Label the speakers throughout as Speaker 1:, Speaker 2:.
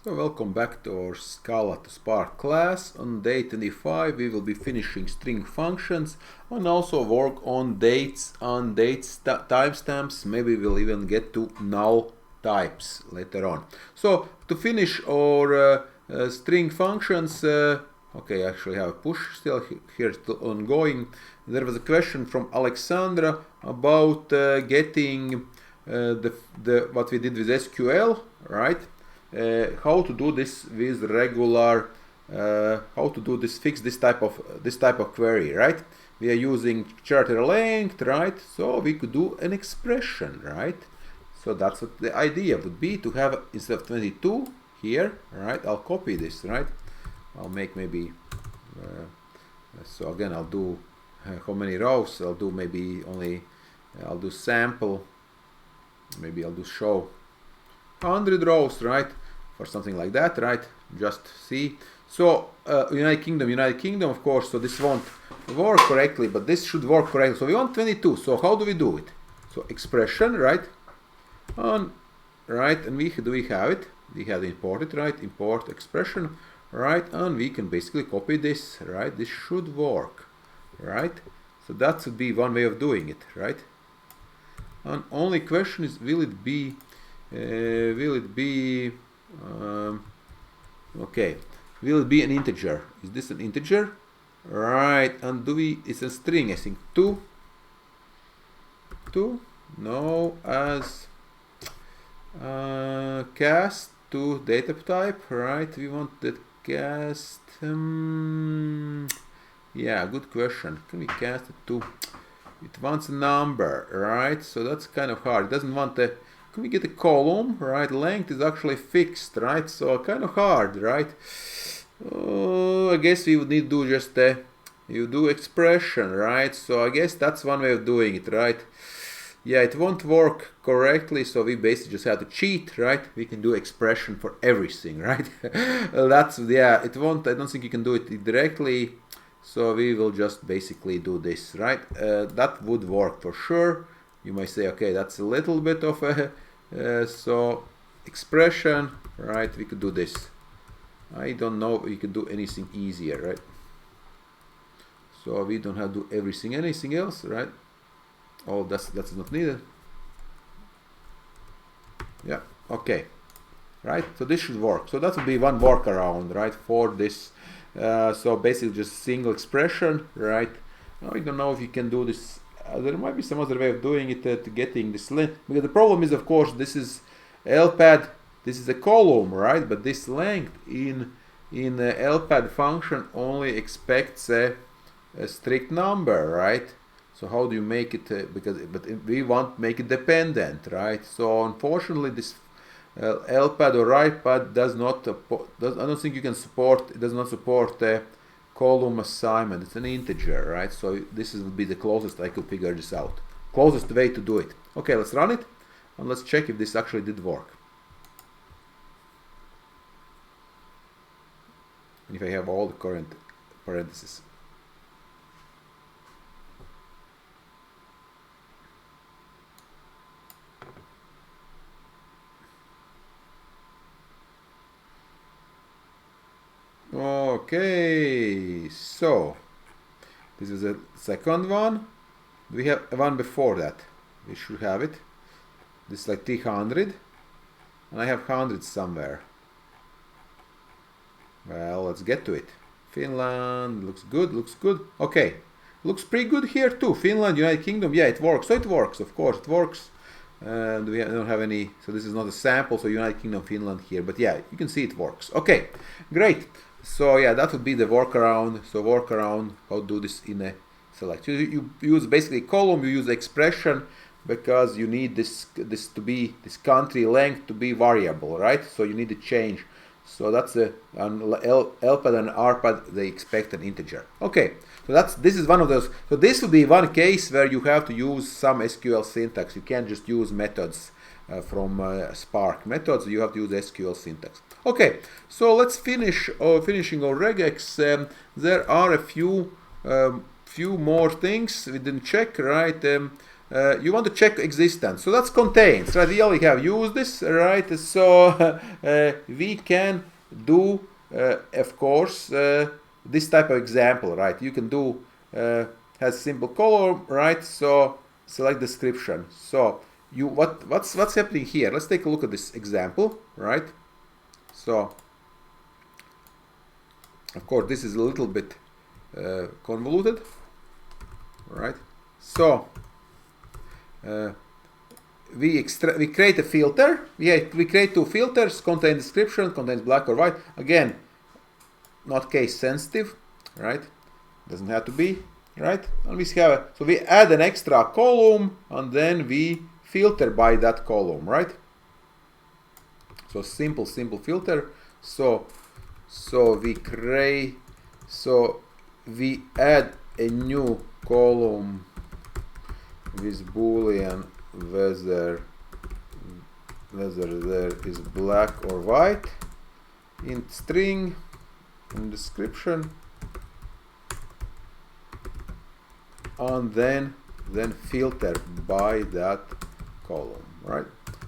Speaker 1: So welcome back to our Scala to Spark class. On day 25 we will be finishing string functions and also work on dates timestamps. Maybe we'll even get to null types later on. So to finish our string functions, okay, I actually have a push still here, still ongoing. There was a question from Alexandra about getting what we did with SQL, right? How to do this with regular, how to do this, fix this type of query, right? We are using character length, right? So we could do an expression, right? So that's what the idea would be, to have, instead of 22 here, right? I'll copy this, right? I'll make maybe, so again I'll do how many rows? I'll do maybe only, I'll do sample, maybe I'll do show 100 rows, right? Or something like that, right? Just see. So United Kingdom, of course. So this won't work correctly, but this should work correctly. So we want 22. So how do we do it? So expression, right? And we have it. We have imported, right? Import expression, right? And we can basically copy this, right? This should work, right? So that would be one way of doing it, right? And only question is, will it be okay, will it be an integer? Is this an integer? Right, and it's a string, I think. 2 no, as cast to data type, right? We want that cast, yeah, good question. Can we cast it to, it wants a number, right? So that's kind of hard. It doesn't want a, can we get a column, right? Length is actually fixed, right? So kind of hard, right? I guess we would need to do just you do expression, right? So I guess that's one way of doing it, right? Yeah, it won't work correctly, so we basically just have to cheat, right? We can do expression for everything, right? That's, yeah, it won't, I don't think you can do it directly, so we will just basically do this, right? That would work for sure. You might say, okay, that's a little bit of a, so expression, right? We could do this. I don't know if we could do anything easier, right? So we don't have to do anything else, right? Oh, that's not needed. Yeah, okay, right? So this should work. So that would be one workaround, right, for this. So basically just single expression, right? I don't know if you can do this. There might be some other way of doing it, to getting this length, because the problem is, of course, this is LPAD, this is a column, right? But this length in the LPAD function only expects a strict number, right? So how do you make it, but we want to make it dependent, right? So unfortunately this LPAD or WritePad does not, I don't think you can support, it does not support column assignment. It's an integer, right? So this would be the closest I could figure this out. Closest way to do it. Okay, let's run it and let's check if this actually did work. And if I have all the current parentheses. Okay, so this is the second one. We have one before that. We should have it. This is like 300, and I have 100 somewhere. Well, let's get to it. Finland looks good, looks good. Okay, looks pretty good here too. Finland, United Kingdom, yeah, it works. So it works, of course, it works. And we don't have any, so this is not a sample, so United Kingdom, Finland here, but yeah, you can see it works. Okay, great. So yeah, that would be the workaround. So workaround, how to do this in a select. You use basically column, you use expression, because you need this to be, this country length to be variable, right? So you need to change. So that's on LPAD and RPAD, they expect an integer. Okay, so this is one of those. So this would be one case where you have to use some SQL syntax. You can't just use methods from Spark methods. You have to use SQL syntax. Okay, so let's finishing our regex. There are a few more things we didn't check, right? you want to check existence. So that's contains, right? We already have used this, right? So we can do, of course, this type of example, right? You can do has simple column, right? So select description. So you what's happening here? Let's take a look at this example, right? So of course this is a little bit convoluted, right? So we create a filter. We create two filters: contain description, contains black or white. Again, not case sensitive, right? Doesn't have to be, right? And we have so we add an extra column and then we filter by that column, right? So simple filter. So we add a new column with boolean whether there is black or white in string in description, and then filter by that column, right?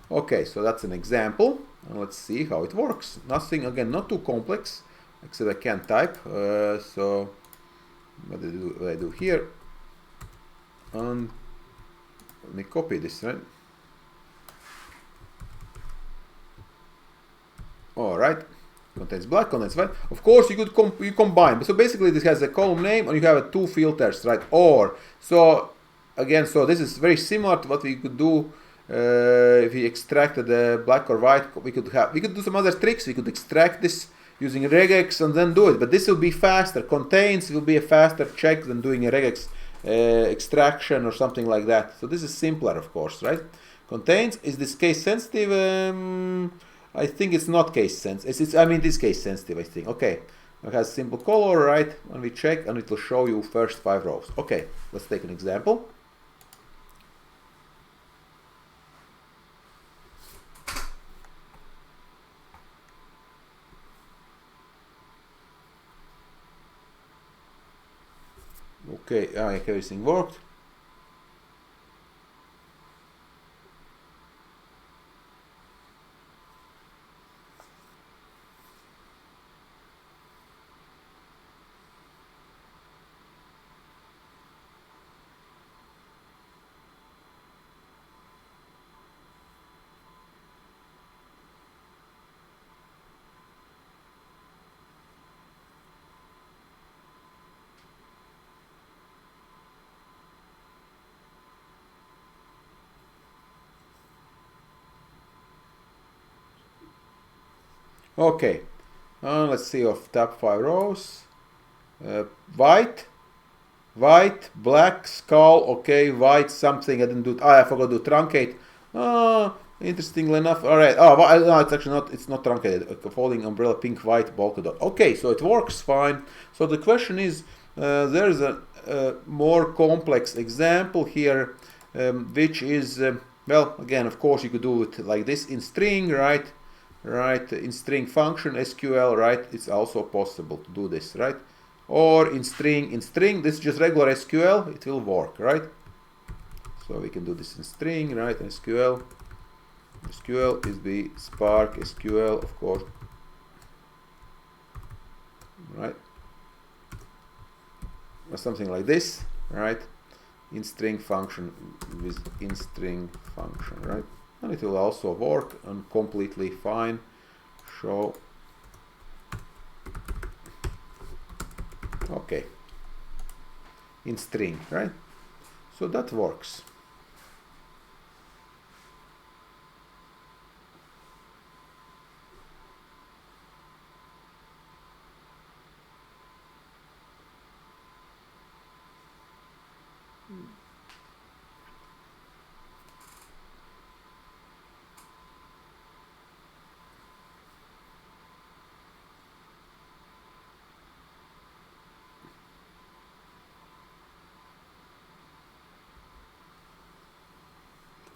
Speaker 1: Okay, so that's an example, and let's see how it works. Nothing, again, not too complex, except I can't type. So what do I do here? And let me copy this, right? All right, contains black, contains white. Of course, you could combine. So basically, this has a column name, and you have two filters, right? Or so again, so this is very similar to what we could do if we extracted the black or white. We could do some other tricks. We could extract this using regex and then do it, but this will be faster. Contains will be a faster check than doing a regex extraction or something like that. So this is simpler, of course, right? Contains, is this case sensitive? I think it's not case sensitive. I mean, this case sensitive, I think. Okay, it has simple color, right? And we check, and it will show you first 5 rows. Okay, let's take an example. Okay, everything worked. Okay, let's see of top 5 rows. White, black, skull. Okay, white, something I didn't do. I forgot to truncate. Interestingly enough. All right. Oh, well, no, it's actually not. It's not truncated. Folding umbrella, pink, white, polka dot. Okay, so it works fine. So the question is, there's a more complex example here, which is well, again, of course, you could do it like this in string, right? Right, in string function SQL, right? It's also possible to do this, right? Or in string, this is just regular SQL, it will work, right? So we can do this in string, right? SQL is the Spark SQL, of course, right? Or something like this, right? In string function with in string function, right? And it will also work and completely fine. Show. Okay. In string, right? So that works.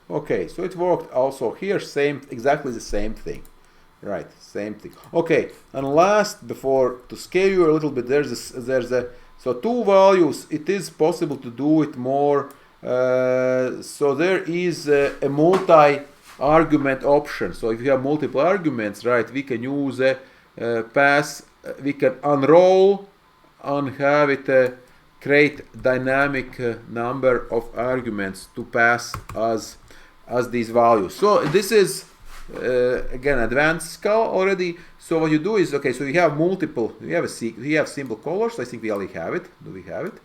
Speaker 1: Okay, so it worked also here, exactly the same thing, right? Same thing. Okay, and last, before to scale you a little bit, so 2 values. It is possible to do it more So there is a multi-argument option. So if you have multiple arguments, right, we can use a pass. We can unroll and have it create dynamic number of arguments to pass as these values. So this is again advanced Scala already. So what you do is, okay, so you have multiple, you have simple colors. I think we already have it. Do we have it?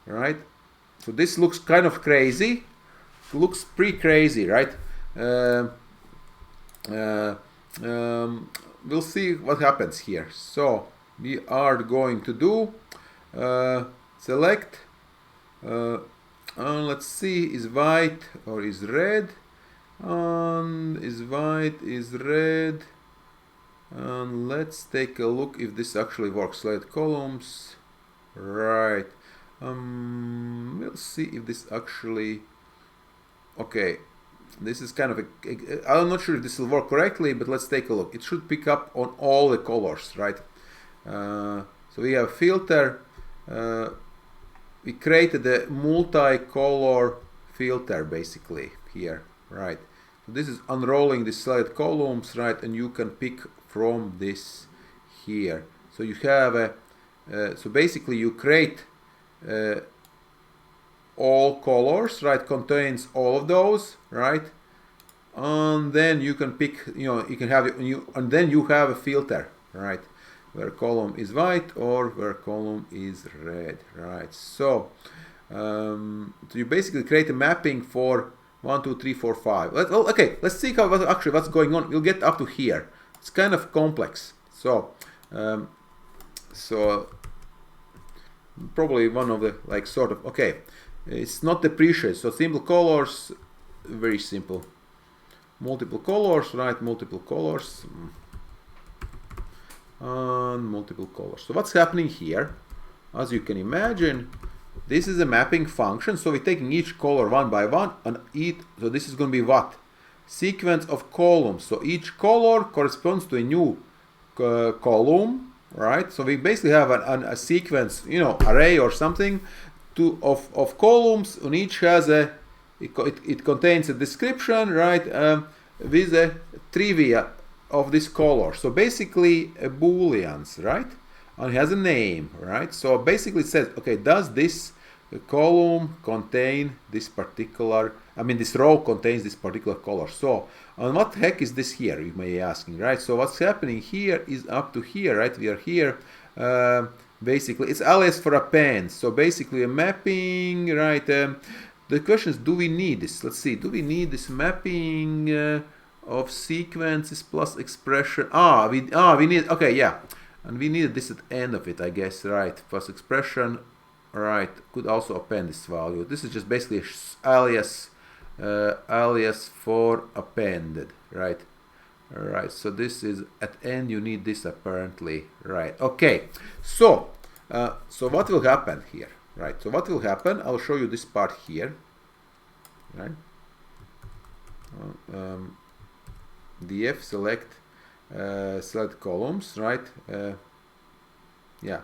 Speaker 1: Right. So this looks kind of crazy. It looks pretty crazy, right? We'll see what happens here. So we are going to do select let's see, is white or is red, and is white, is red, and let's take a look if this actually works. Select columns, right. We'll see if this actually, okay, this is kind of I'm not sure if this will work correctly, but let's take a look. It should pick up on all the colors, right? So we have filter. We created a multi-color filter basically here, right? So this is unrolling the select columns, right? And you can pick from this here. So you have a so basically you create all colors, right? Contains all of those, right? And then you can pick, you can have and then you have a filter, right? Where column is white or where column is red, right? So, so you basically create a mapping for 1, 2, 3, 4, 5. Okay, let's see what's going on. We'll get up to here. It's kind of complex. So, so probably one of the okay, it's not the precious. So simple colors, very simple. Multiple colors, right? Multiple colors. And multiple colors. So what's happening here? As you can imagine, this is a mapping function. So we're taking each color one by one, and so this is going to be what? Sequence of columns. So each color corresponds to a new column, right? So we basically have a sequence, array or something of columns, and each has it contains a description, right? With a trivia of this color. So basically a booleans, right? And it has a name, right? So basically it says, okay, does this column contain this particular, this row contains this particular color. So, and what the heck is this here, you may be asking, right? So what's happening here is up to here, right? We are here, basically, it's alias for append. So basically a mapping, right? The question is, do we need this? Let's see, do we need this mapping of sequences plus expression? We need, okay, yeah, and we needed this at the end of it, I guess, right? Plus expression, right? Could also append this value. This is just basically alias for appended, right? All right, so this is at end, you need this apparently, right? Okay, so so what will happen here, right? So what will happen, I'll show you this part here, right? Df select columns, right? Yeah,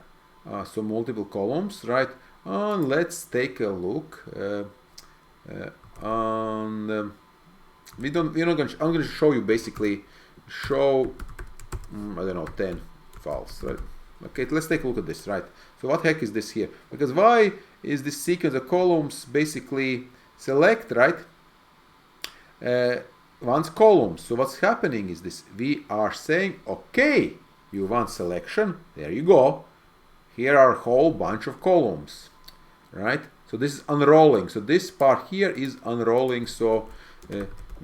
Speaker 1: so multiple columns, right? And let's take a look. I'm going to show you basically I don't know, 10 files, right? Okay, let's take a look at this, right? So what heck is this here? Because why is this sequence of columns basically select, right? Wants columns. So what's happening is this: we are saying, okay, you want selection, there you go, here are a whole bunch of columns, right? So this is unrolling. So this part here is unrolling. So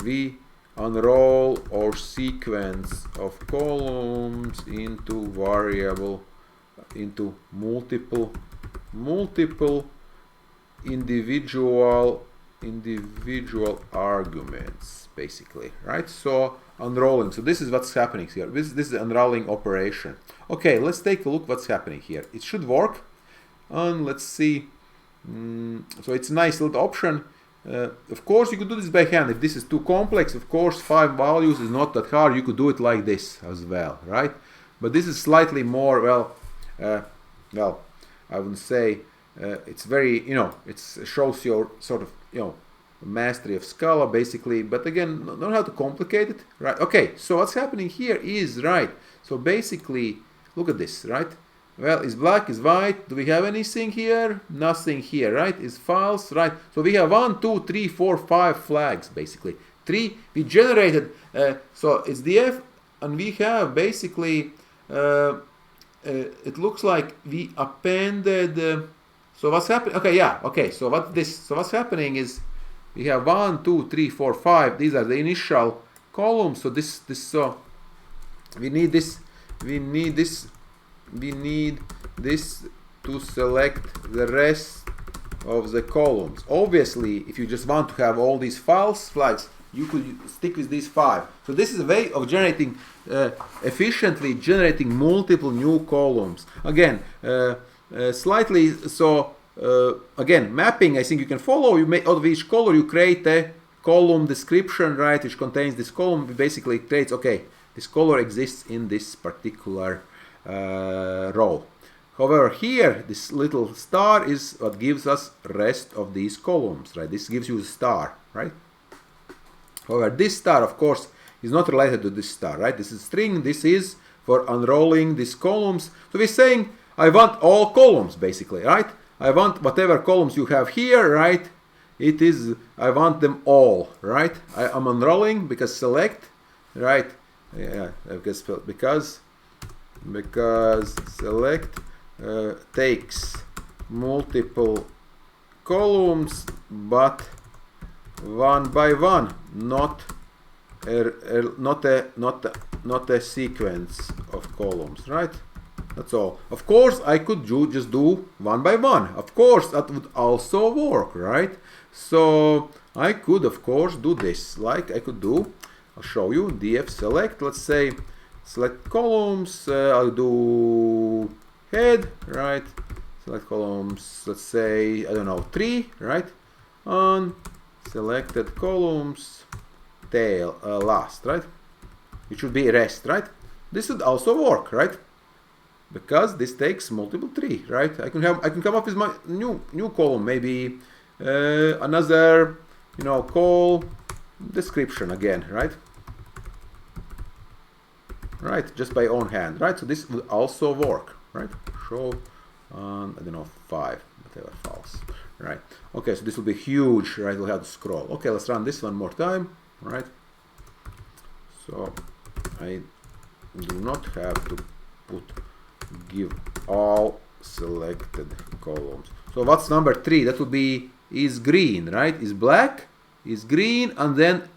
Speaker 1: we unroll our sequence of columns into variable, into multiple individual arguments, basically, right? So unrolling. So this is what's happening here. This is the unrolling operation. Okay, let's take a look what's happening here. It should work, and let's see. So it's a nice little option. Of course, you could do this by hand. If this is too complex, of course, 5 values is not that hard. You could do it like this as well, right? But this is slightly more, well, I wouldn't say it's very, you know, it shows your sort of, you know, mastery of Scala basically, but again, don't have to complicate it, right? Okay, so what's happening here is, right, so basically, look at this, right? Well, is black, is white, do we have anything here? Nothing here, right? Is false, right? So we have 1, 2, 3, 4, 5 flags basically. 3, we generated, so it's df, and we have basically, it looks like we appended, so what's happening? Okay, yeah, okay, so what's happening is, we have 1, 2, 3, 4, 5. These are the initial columns. So so we need this to select the rest of the columns. Obviously, if you just want to have all these false flags, you could stick with these 5. So this is a way of generating efficiently generating multiple new columns. Again, slightly so. Again, mapping, I think you can follow. You make out of each color, you create a column description, right, which contains this column. It basically creates, okay, this color exists in this particular row. However, here, this little star is what gives us rest of these columns, right? This gives you a star, right? However, this star, of course, is not related to this star, right? This is string. This is for unrolling these columns. So we're saying, I want all columns, basically, right? I want whatever columns you have here, right? It is, I want them all, right? I'm unrolling because select, right? Yeah, because select takes multiple columns, but one by one, not a sequence of columns, right? That's all. Of course, I could just do one by one. Of course, that would also work, right? So I could, of course, do this. Like I could do, I'll show you, df select, let's say, select columns, I'll do head, right? Select columns, let's say, I don't know, 3, right? On selected columns, tail, last, right? It should be rest, right? This would also work, right? Because this takes multiple 3, right? I can come up with my new column, maybe another, you know, call description again, right? Right, just by own hand, right? So this will also work, right? Show on, I don't know, 5, whatever, false, right? Okay, so this will be huge, right? We'll have to scroll. Okay, let's run this one more time, right? So I do not have to give all selected columns. So what's number 3? That would be is green, right? Is black, is green, and then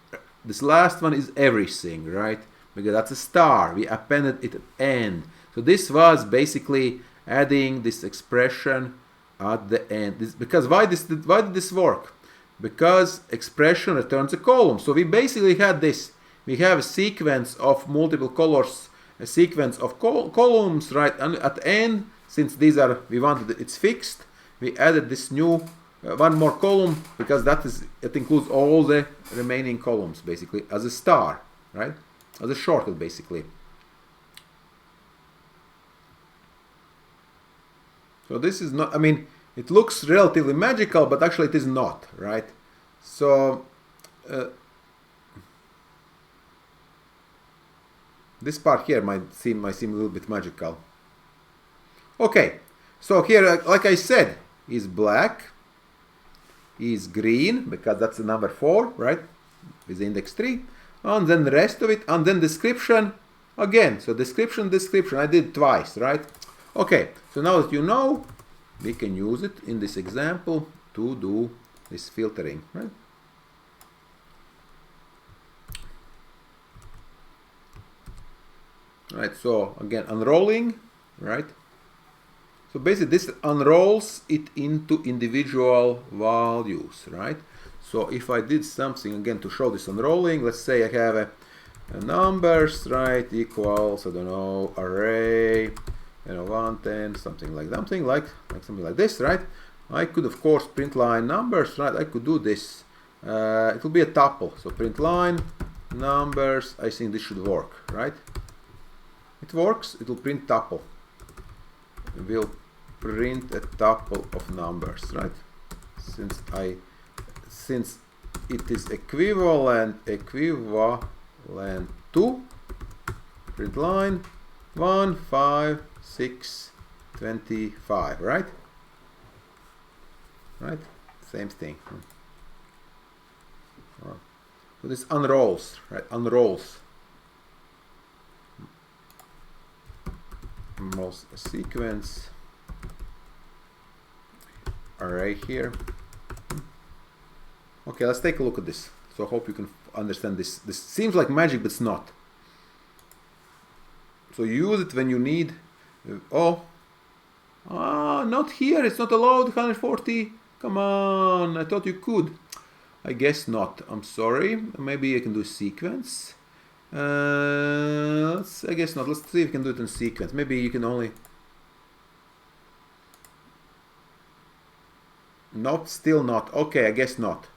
Speaker 1: this last one is everything, right? Because that's a star. We appended it at end. So this was basically adding this expression at the end. Because why did this work? Because expression returns a column. So we basically had this. We have a sequence of multiple colors, a sequence of columns, right? And at the end, since these are, we wanted it's fixed, we added this new one more column because it includes all the remaining columns basically as a star, right? As a shortcut basically. So this is not, I mean, it looks relatively magical, but actually it is not, right? So this part here might seem a little bit magical. Okay, so here, like I said, is black, is green, because that's the number 4, right? With the index 3. And then the rest of it, and then description again. So description, I did it twice, right? Okay, so now that you know, we can use it in this example to do this filtering, right? Right, so again, unrolling, right? So basically this unrolls it into individual values, right? So if I did something again to show this unrolling, let's say I have a numbers, right, equals, I don't know, array, you know, 110, something like something like this, right? I could of course print line numbers, right? I could do this. It will be a tuple. So print line numbers. I think this should work, right? It works. It will print tuple. It will print a tuple of numbers, right? Since it is equivalent to print line 1, 5, 6, 25, right? Right? Same thing. So this unrolls, right? Unrolls. Most sequence array here. Okay, let's take a look at this. So I hope you can understand this. This seems like magic, but it's not. So use it when you need. Not here. It's not allowed. 140. Come on. I thought you could. I guess not. I'm sorry. Maybe I can do sequence. I guess not. Let's see if we can do it in sequence. Maybe you can only. Nope, still not. Okay, I guess not.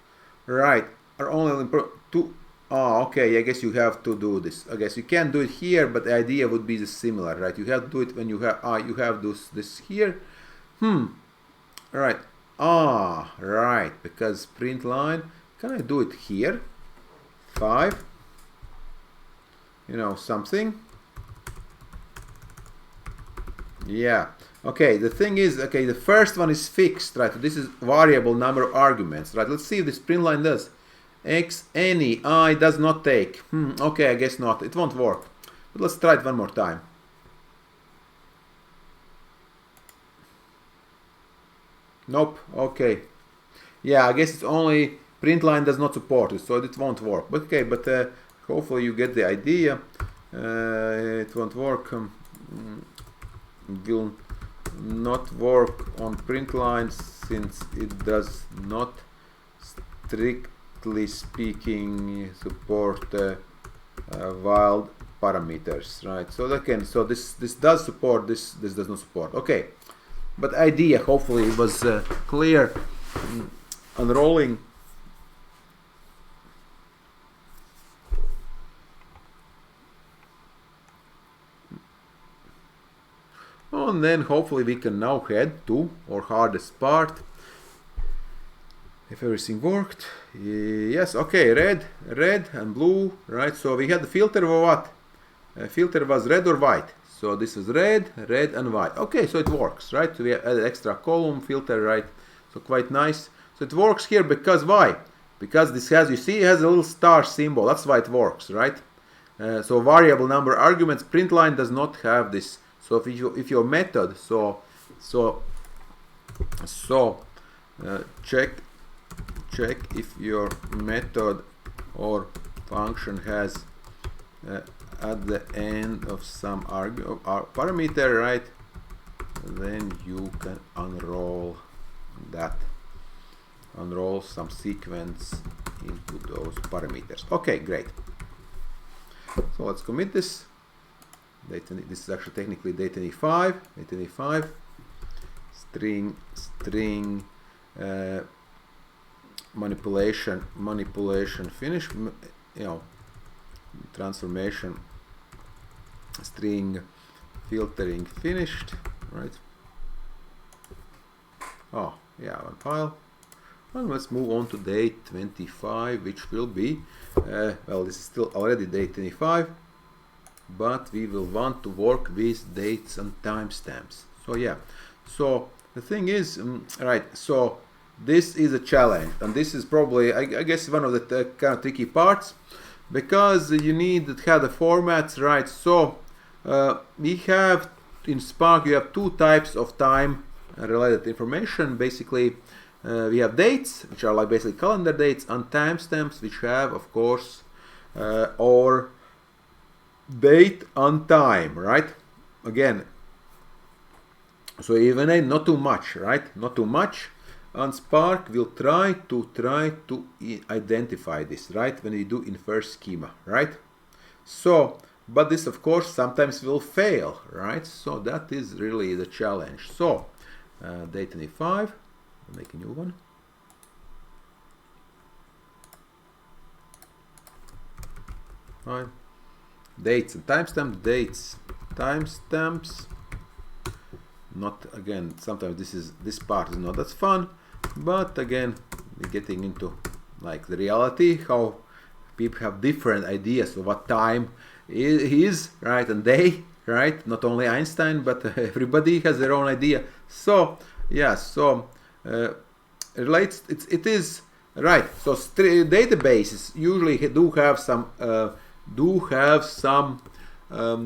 Speaker 1: Right. Are only two. Oh, okay. I guess you have to do this. I guess you can do it here, but the idea would be similar, right? You have to do it when you have. You have this here. Right. Right. Because print line. Can I do it here? 5. Something. Yeah. Okay, the thing is, okay, the first one is fixed, right? This is variable number of arguments, right? Let's see if this print line does. X, any, I does not take. Okay, I guess not. It won't work. But let's try it one more time. Nope. Okay. Yeah, I guess it's only print line does not support it, so it won't work. But okay, but hopefully you get the idea. It won't work. Will not work on print lines since it does not, strictly speaking, support wild parameters, right? So again, so this does support, this does not support. Okay, but idea hopefully was clear. Unrolling. And then hopefully we can now head to our hardest part. If everything worked. Yes, okay, red and blue, right? So we had the filter of what? Filter was red or white. So this is red and white. Okay, so it works, right? So we added extra column filter, right? So quite nice. So it works here because why? Because this has, you see, it has a little star symbol. That's why it works, right? So variable number arguments, print line does not have this. So if your method, check if your method or function has at the end of some parameter, right? Then you can unroll some sequence into those parameters. Okay, great. So let's commit this. This is actually technically Datetime 5, string manipulation finish, transformation string filtering finished, right? Oh yeah, one file. And let's move on to date 25, which will be well, this is still already date 25, but we will want to work with dates and timestamps. So yeah, so the thing is, right, so this is a challenge, and this is probably, I guess, one of the kind of tricky parts, because you need to have the formats, right? So we have in Spark, you have two types of time related information. Basically, we have dates, which are like basically calendar dates, and timestamps, which have, of course, or date and time, right? Again, so even not too much, right? Not too much. And Spark will try to identify this, right? When we do inverse schema, right? So, but this of course sometimes will fail, right? So that is really the challenge. So, date 25, I'll make a new one. Fine. Dates and timestamps, dates, timestamps, not again, sometimes this part is not that fun, but again we're getting into like the reality, how people have different ideas of what time is, right, and day, right? Not only Einstein, but everybody has their own idea. So yeah, so relates, it is right. So databases usually do have some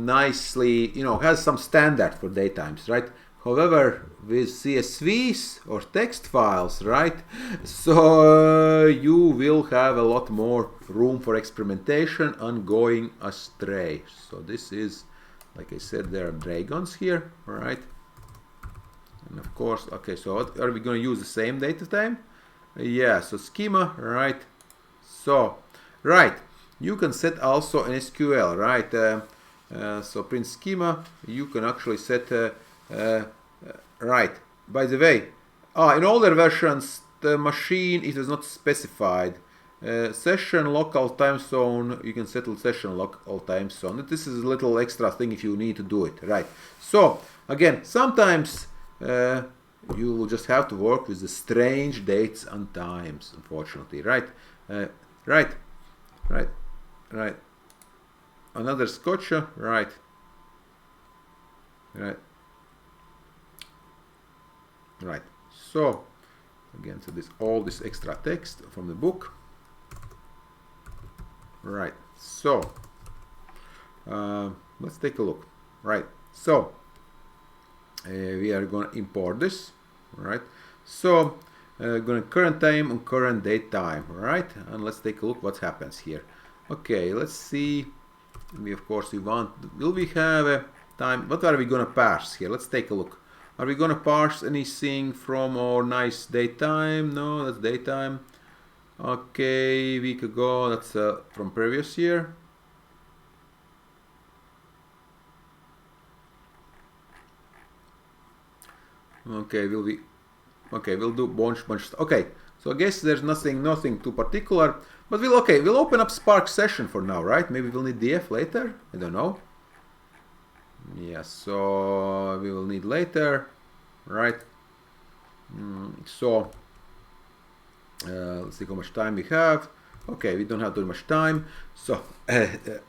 Speaker 1: nicely, has some standard for datetimes, right? However, with CSVs or text files, right, so you will have a lot more room for experimentation and going astray. So this is, like I said, there are dragons here, right? And of course, okay, so what, are we going to use the same data time? Yeah, so schema, right? So, right, you can set also an SQL, right? So print schema, you can actually set right. By the way, in older versions, the machine, it is not specified. Session local time zone, you can settle session local time zone. This is a little extra thing if you need to do it, right? So again, sometimes you will just have to work with the strange dates and times, unfortunately, right? Right. Another scotcha, right? So again, so all this extra text from the book, right? So let's take a look, right? So we are going to import this, right? So going to current time and current date time, right? And let's take a look what happens here. Okay, let's see. We of course will we have a time? What are we going to parse here? Let's take a look. Are we going to parse anything from our nice date time? No, that's date time. Okay, week ago, that's from previous year. Okay, we'll do bunch. Okay, so I guess there's nothing too particular, but we'll open up Spark session for now, right? Maybe we'll need DF later. I don't know. Yeah, so we will need later, right? So let's see how much time we have. Okay, we don't have too much time. So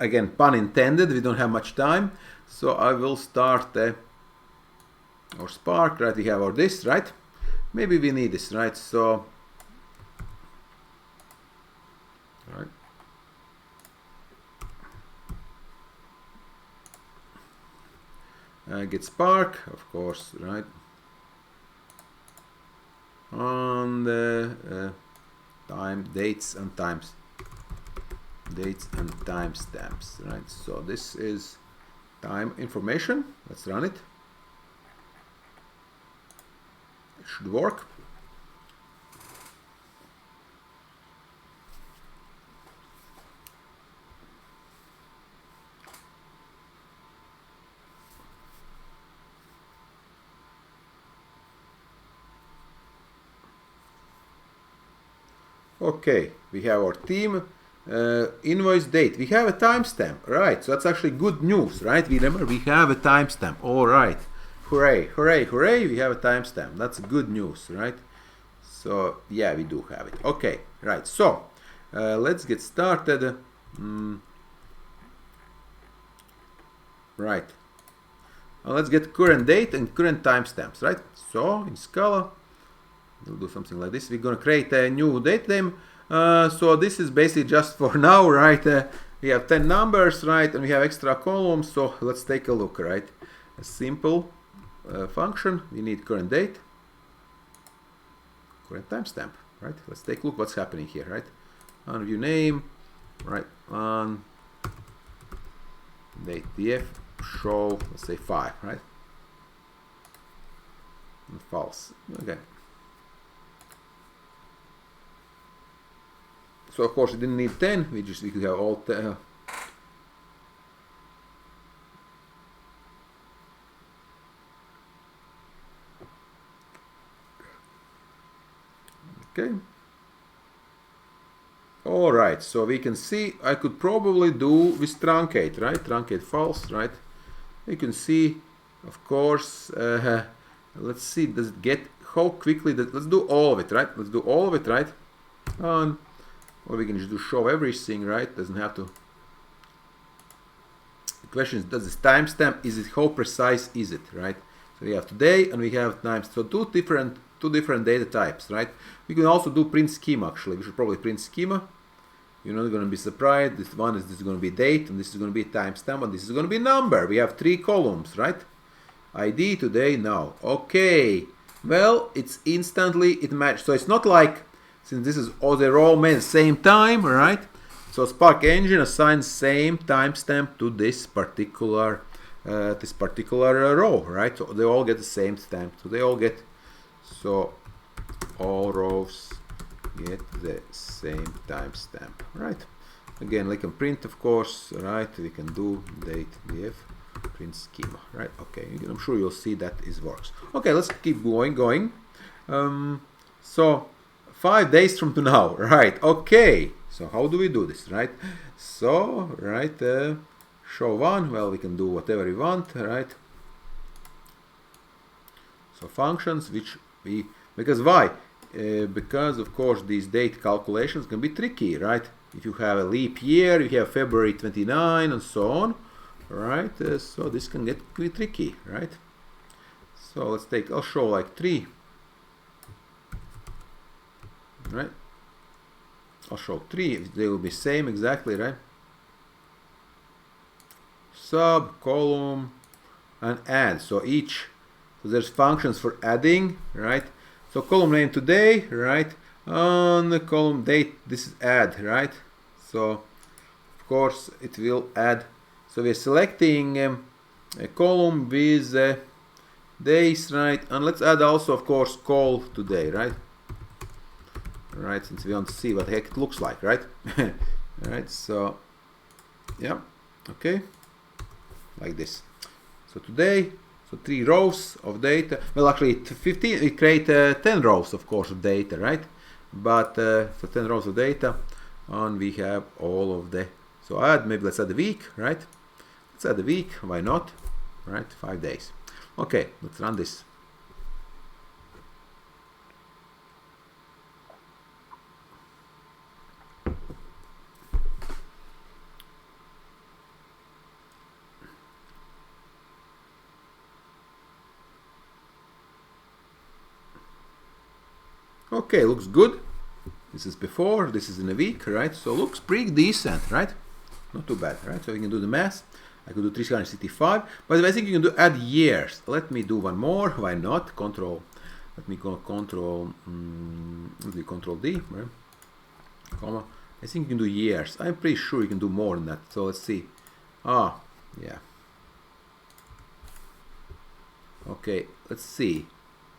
Speaker 1: again, pun intended, we don't have much time. So I will start our Spark, right? We have our this, right? Maybe we need this, right? So, right. Get Spark, of course, right? On the time, dates and timestamps, right? So this is time information. Let's run it. It should work. Okay, we have our team invoice date. We have a timestamp, right? So that's actually good news, right? Remember, we have a timestamp. All right, hooray, hooray, hooray! We have a timestamp. That's good news, right? So yeah, we do have it. Okay, right. So let's get started. Right. Now let's get current date and current timestamps, right? So in Scala, we'll do something like this. We're going to create a new datetime. So this is basically just for now, right? We have 10 numbers, right? And we have extra columns. So let's take a look, right? A simple function. We need current date, current timestamp, right? Let's take a look what's happening here, right? On view name, right? On date df show, let's say 5, right? And false. Okay. So of course we didn't need 10, we could have all 10. Okay. All right, so we can see I could probably do with truncate, right? Truncate false, right? You can see, of course, let's see, does it get, how quickly, let's do all of it, right? Let's do all of it, right? Or we can just do show everything, right? Doesn't have to. The question is, does this timestamp, is it, how precise is it, right? So we have today and we have times, so two different data types, right? We can also do print schema, actually. We should probably print schema. You're not going to be surprised. This is going to be date, and this is going to be timestamp, and this is going to be number. We have 3 columns, right? ID, today, now. Okay. Well, it's instantly, it matches. So it's not like, since this is, oh, they're all made at the same time, right? So Spark Engine assigns same timestamp to this particular row, right? So they all get the same stamp. So they all get, so all rows get the same timestamp, right? Again, like a print, of course, right? We can do date df print schema, right? Okay, I'm sure you'll see that it works. Okay, let's keep going. So 5 days from now, right? Okay, so how do we do this, right? So, right, show one. Well, we can do whatever we want, right? So functions which we, because why? Because of course these date calculations can be tricky, right? If you have a leap year, you have February 29 and so on, right? So this can get pretty tricky, right? So let's take, I'll show like 3, right? I'll show 3, they will be same exactly, right? Sub, column, and add. So each, so there's functions for adding, right? So column name today, right? On the column date, this is add, right? So of course it will add. So we're selecting a column with days, right? And let's add also, of course, call today, right? Right, since we want to see what the heck it looks like, right? Right, so yeah, okay, like this. So today, so 3 rows of data. Well, actually, 15. We create 10 rows, of course, of data, right? But so 10 rows of data, and we have all of the. So maybe let's add a week, right? Let's add a week. Why not? Right, 5 days. Okay, let's run this. Okay, looks good. This is before, this is in a week, right? So looks pretty decent, right? Not too bad, right? So we can do the math. I could do 365, but I think you can do add years. Let me do one more. Why not? Control. Let me go Control. Let me Control D, right? Comma. I think you can do years. I'm pretty sure you can do more than that. So let's see. Ah, yeah. Okay, let's see.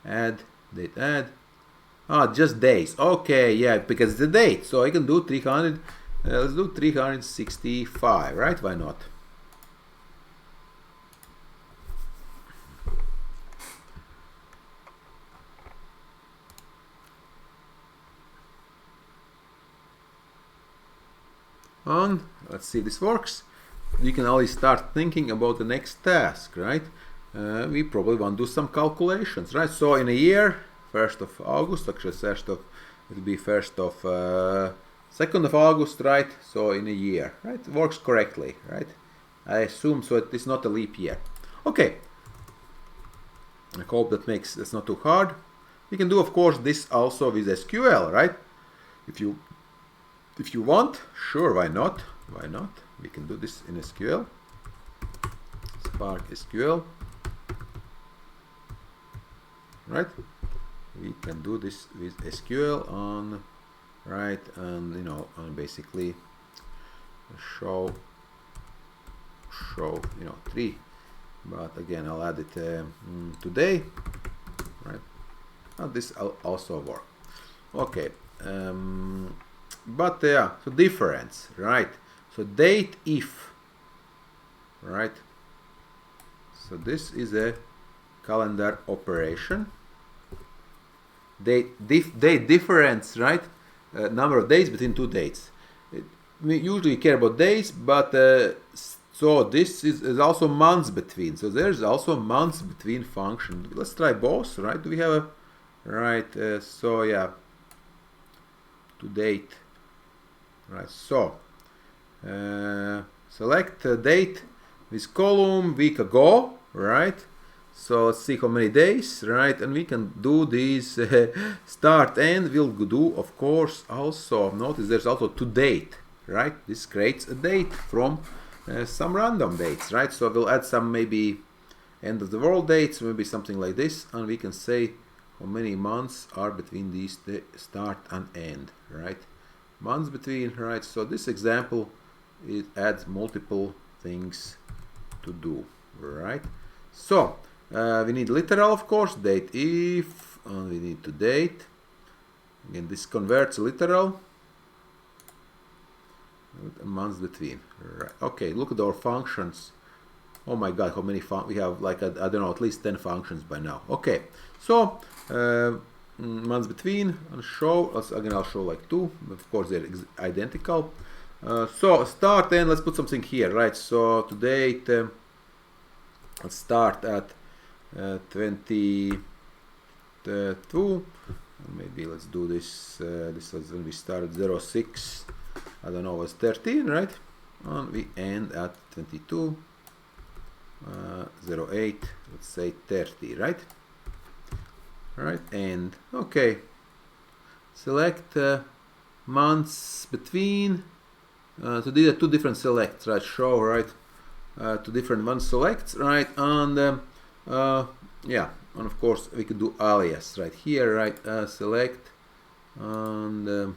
Speaker 1: Add, date, add. Ah, just days. Okay, yeah, because it's a date. So I can do 300. Let's do 365, right? Why not? And let's see if this works. You can always start thinking about the next task, right? We probably want to do some calculations, right? So in a year, 1st of August, actually it will be 1st of 2nd of August, right? So in a year, right? It works correctly, right? I assume so. It's not a leap year. Okay. I hope that's not too hard. We can do, of course, this also with SQL, right? If you want, sure, why not? Why not? We can do this in SQL. Spark SQL, right? We can do this with SQL on, right? And and basically show 3. But again, I'll add it today, right? And this will also work. Okay. But yeah, so difference, right? So date if, right? So this is a calendar operation. Date difference, right? Number of days between 2 dates. We usually care about days, but So this is also months between. So there's also months between function. Let's try both, right? Do we have a right? So yeah, to date, right? So select date with column week ago, right? So let's see how many days, right? And we can do these start end. We'll do, of course, also notice there's also to date, right? This creates a date from some random dates, right? So we'll add some maybe end of the world dates, maybe something like this, and we can say how many months are between these start and end, right? Months between, right? So this example, it adds multiple things to do, right? So we need literal, of course, date if, and we need to date. Again, this converts literal. Months between, right? Okay, look at our functions. Oh my god, how many we have, like I don't know, at least 10 functions by now. Okay, so months between and show. Again, I'll show like 2. Of course, they're identical. So start and let's put something here, right? So to date, let's start at 22. Maybe let's do this. This was when we started 06. I don't know, it was 13, right? And we end at 22, 08, let's say 30, right? Right, and okay. Select months between. So these are 2 different selects, right? Show, right? 2 different month selects, right? And yeah, and of course we could do alias right here, right? Select and.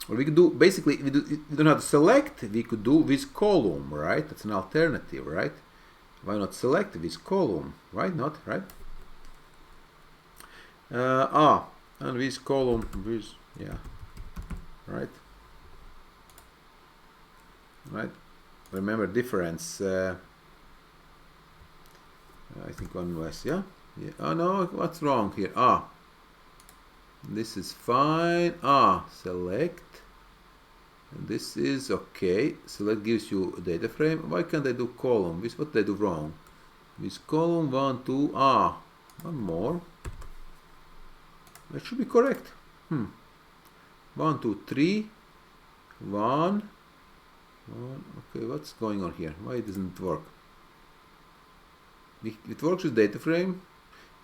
Speaker 1: What we could do, basically, we don't have to select, we could do with column, right? That's an alternative, right? Why not select with column? Why not, right? And with column, with, yeah, right? Right? Remember difference, I think one less, yeah? Yeah. Oh no, what's wrong here? This is fine. Select. And this is okay. Select gives you a data frame. Why can't I do column? This what did I do wrong? This column 1, 2. One more. That should be correct. 1, 2, 3. 1. Okay, what's going on here? Why it doesn't work? It works with data frame.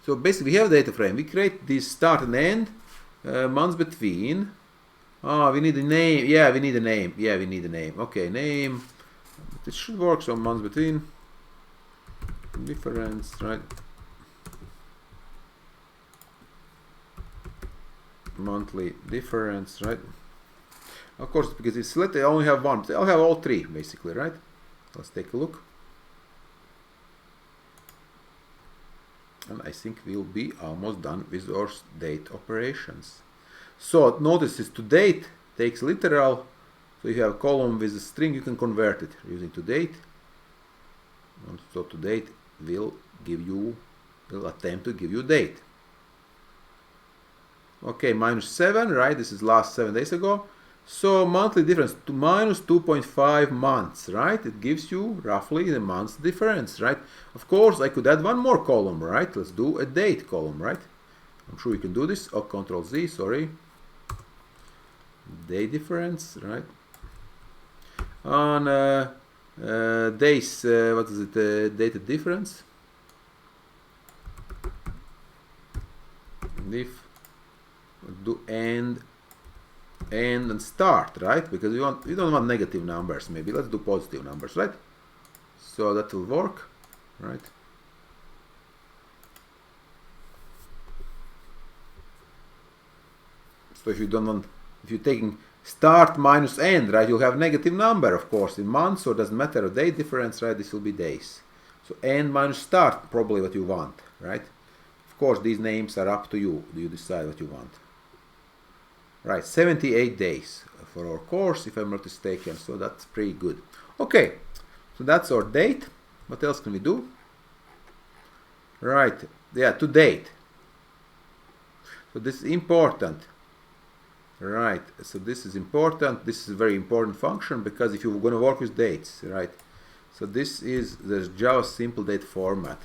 Speaker 1: So basically, we have a data frame. We create this start and end. Months between. We need a name. Yeah, we need a name. Yeah, we need a name. Okay, name. This should work. So months between. Difference, right? Monthly difference, right? Of course, because it's select, I only have one. I'll have all 3 basically, right? Let's take a look. And I think we'll be almost done with our date operations. So notice this to date takes literal. So if you have a column with a string, you can convert it using to date. And so to date will attempt to give you date. Okay, -7, right? This is last 7 days ago. So monthly difference to minus 2.5 months, right? It gives you roughly the month's difference, right? Of course, I could add one more column, right? Let's do a date column, right? I'm sure you can do this. Control Z, sorry. Day difference, right? On days, what is it? Data difference. If do end and start, right? Because we don't want negative numbers. Maybe let's do positive numbers, right? So that will work, right? So if you don't want, if you're taking start minus end, right, you'll have negative number, of course, in months, so it doesn't matter a day difference, right? This will be days. So end minus start, probably what you want, right? Of course, these names are up to you. You decide what you want. Right, 78 days for our course, if I'm not mistaken, so that's pretty good. Okay, so that's our date. What else can we do? Right, yeah, to date. So this is important. Right, so this is important. This is a very important function because if you're going to work with dates, right? So this is the Java simple date format.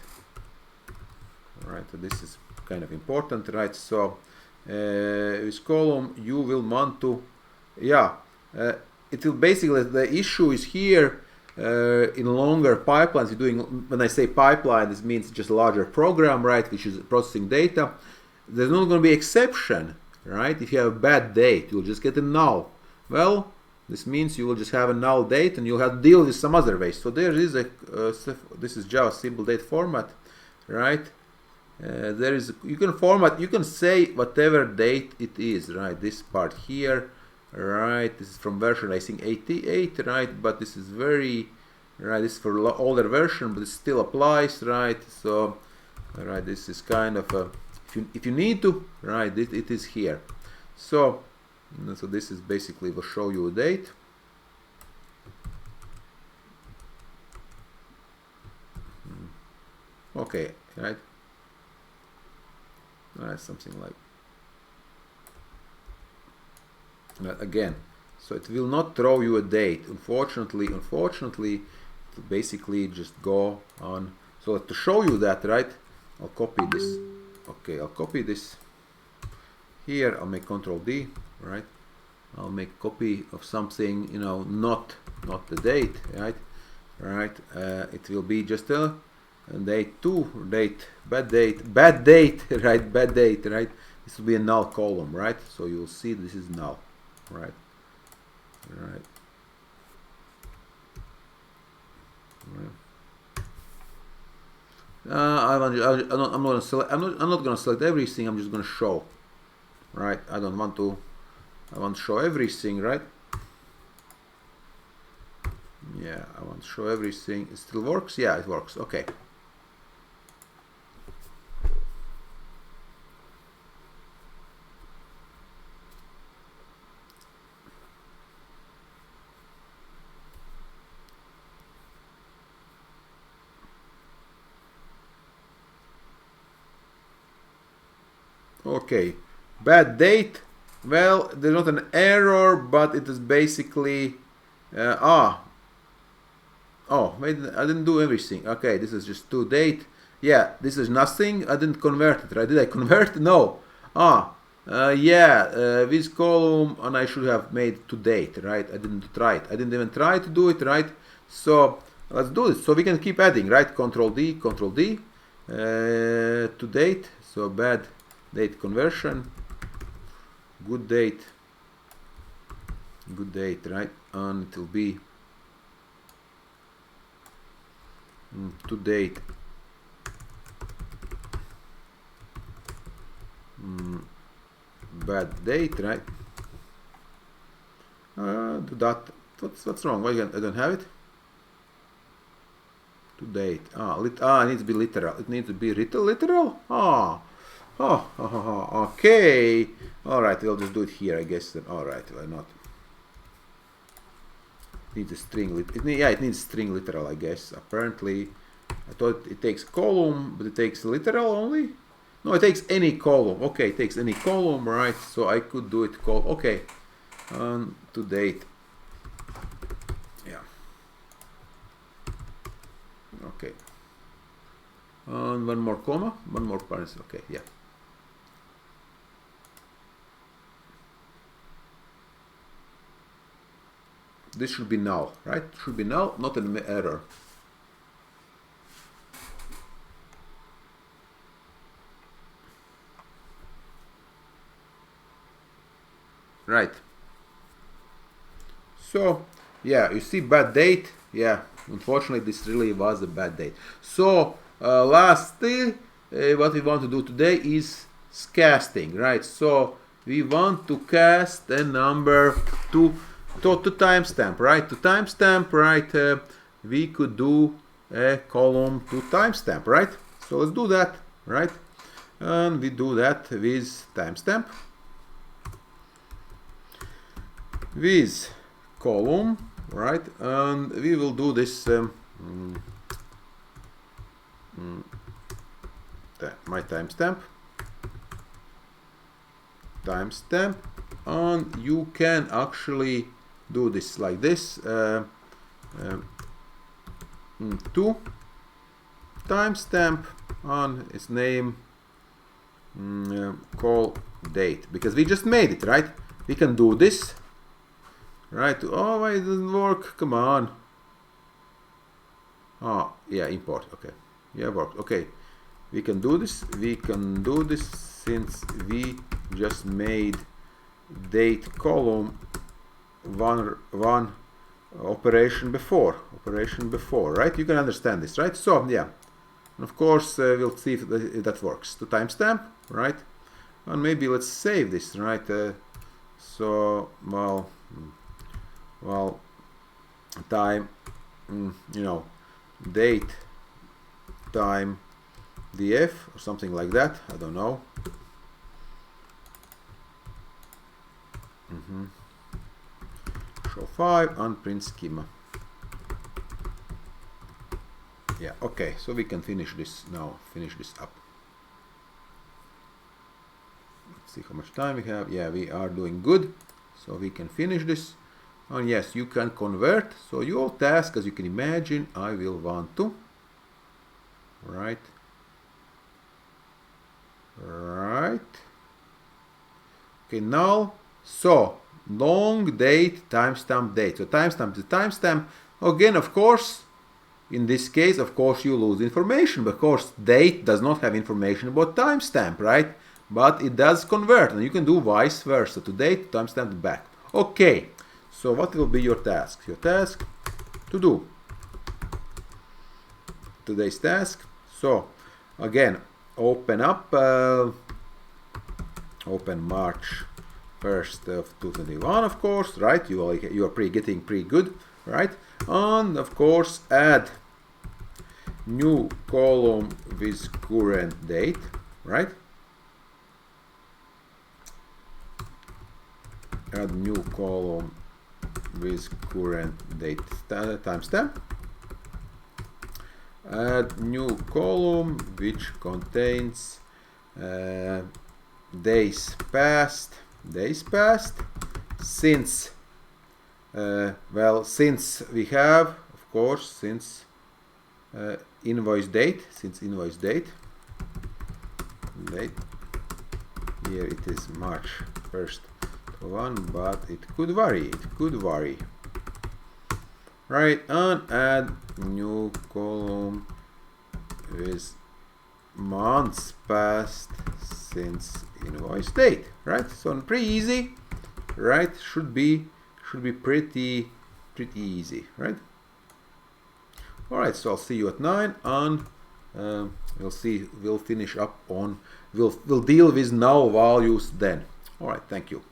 Speaker 1: Right, so this is kind of important, right? So with column you will want to, it will basically, the issue is here in longer pipelines. You're doing, when I say pipeline, this means just a larger program, right, which is processing data. There's not going to be exception, right? If you have a bad date, you'll just get a null. Well, this means you will just have a null date and you'll have to deal with some other ways. So there is a this is Java simple date format, right? There is, you can format, you can say whatever date it is, right? This part here, right? This is from version, I think, 88, right? But this is very, right, this is for older version, but it still applies, right? So, right, this is kind of a, if you need to, right, it is here. So this is basically, will show you a date. Okay, right. Something like that again. So it will not throw you a date. Unfortunately, it will basically just go on. So to show you that, right, I'll copy this. Okay, I'll copy this here. I'll make Control D, right? I'll make copy of something, you know, not the date, right? Right. It will be just a date 2, date, bad date, right? Bad date, right? This will be a null column, right? So you'll see this is null, right? Right. I'm not going to select. I'm not going to select everything. I'm just going to show, right? I don't want to. I want to show everything, right? Yeah, I want to show everything. It still works. Yeah, it works. Okay. Okay, bad date. Well, there's not an error, but it is basically oh wait, I didn't do everything. Okay, this is just to date. Yeah, this is nothing. I didn't convert it, right? Did I convert? No. This column, and I should have made to date, right? I didn't try it. I didn't even try to do it, right? So let's do this. So we can keep adding, right? Control D, to date. So bad date conversion, good date, right? And it will be to date, bad date, right? Do that. What's wrong? Why I don't have it? To date. It needs to be literal. It needs to be literal. Okay. All right, we'll just do it here, I guess. Then, all right, why not? It needs a string. It needs string literal, I guess. Apparently, I thought it takes column, but it takes literal only. No, it takes any column. Okay, it takes any column, right? So I could do it okay. To date. Yeah. Okay. And one more comma, one more parenthesis. Okay, yeah. This should be null, right? Should be null, not an error. Right. So, yeah, you see bad date. Yeah, unfortunately, this really was a bad date. So, lastly, what we want to do today is casting, right? So, we want to cast a number to timestamp, right? To timestamp, right? We could do a column to timestamp, right? So let's do that, right? And we do that with timestamp, with column, right? And we will do this. My timestamp, and you can actually do this like this. to timestamp on its name call date, because we just made it, right? We can do this, right? Oh, why it doesn't work? Come on. Oh, yeah, import. Okay, yeah, worked. Okay, we can do this. We can do this since we just made date column one operation before, right? You can understand this, right? So yeah, and of course we'll see if that works. To timestamp, right? And maybe let's save this, right? So well, time, you know, date time df or something like that. I don't know. Show 5 and print schema. Yeah, okay, so we can finish this now, finish this up. Let's see how much time we have. Yeah, we are doing good, so we can finish this. And yes, you can convert. So your task, as you can imagine, I will want to, right, okay, now, so long date, timestamp date. So timestamp is timestamp. Again, of course, in this case, of course, you lose information, because date does not have information about timestamp, right? But it does convert, and you can do vice versa, to date, timestamp back. Okay, so what will be your task? Your task to do today's task. So again, open up, open March 1st of 2021, of course, right? You are getting pretty good, right? And of course, add new column with current date, right? Add new column with current date timestamp. Add new column which contains days passed, since well, since we have, of course, since invoice date, here it is March 1st one, but it could vary, right? And add new column with months passed since invoice date, right? So pretty easy, right? Should be pretty easy, right? All right, so I'll see you at 9, and we'll finish up on, we'll deal with null values then. All right, thank you.